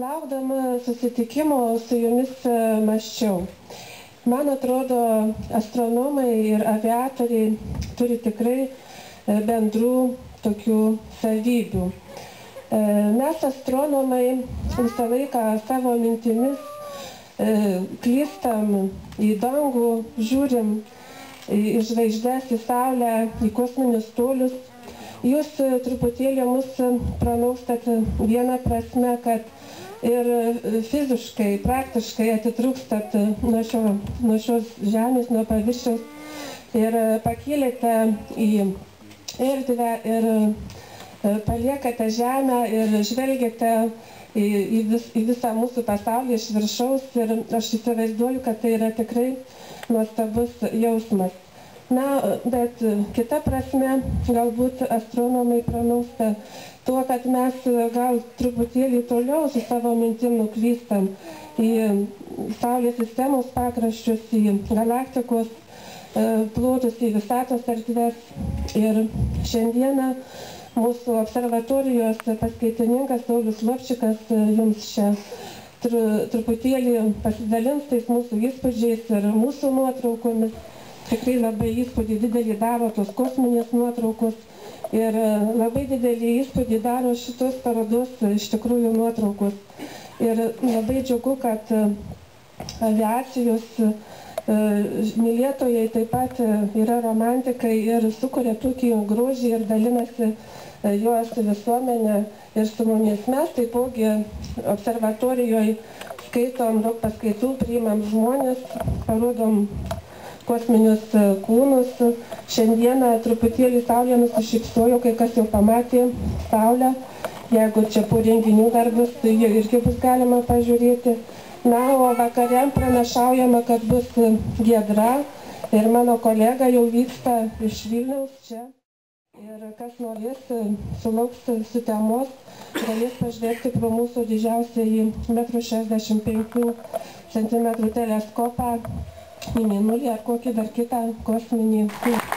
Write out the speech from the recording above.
Laukdama susitikimo su jumis mąsčiau. Man atrodo, astronomai ir aviatoriai turi tikrai bendrų tokių savybių. Mes astronomai visą laiką savo mintimis klystam į dangų, žiūrim į žvaigždes, į Saulę, į kosminius tolius. Jūs truputėlį mus pranaukstat vieną prasme, kad ir fiziškai, praktiškai atitrūkstat nuo šios žemės, nuo paviršiaus ir pakėlėte į erdvę ir paliekate žemę ir žvelgiate į visą mūsų pasaulį iš viršaus ir aš įsivaizduoju, kad tai yra tikrai nuostabus jausmas. Na, bet kita prasme, galbūt astronomai pranoksta tuo, kad mes gal truputėlį toliau su savo mintim nuklystam į Saulės sistemos pakraščius, į galaktikos plotus, į visatos erdves. Ir šiandieną mūsų observatorijos paskaitininkas Saulius Lopčikas jums čia truputėlį pasidalins tais mūsų įspūdžiais ir mūsų nuotraukomis. Tikrai labai įspūdį didelį daro tos kosminės nuotraukos ir labai didelį įspūdį daro šitos parodos iš tikrųjų nuotraukos. Ir labai džiugu, kad aviacijos mylėtojai taip pat yra romantikai ir sukuria tokį grožį ir dalinasi juos visuomenę ir su mumis. Mes taipogi observatorijoje skaitom daug paskaitų, priimam žmonės, parodom kosminius kūnus. Šiandieną truputėlį Saulė nusišypsojo, kai kas jau pamatė Saulę. Jeigu čia po renginių dar bus, tai irgi bus galima pažiūrėti. Na, o vakare pranašaujama, kad bus giedra ir mano kolega jau vyksta iš Vilniaus čia. Ir kas norės, sulauks sutemos, galės pažvelgti pro mūsų didžiausiąjį 1,65 m teleskopą į Mėnulį ar kokį dar kitą kosminį kūną.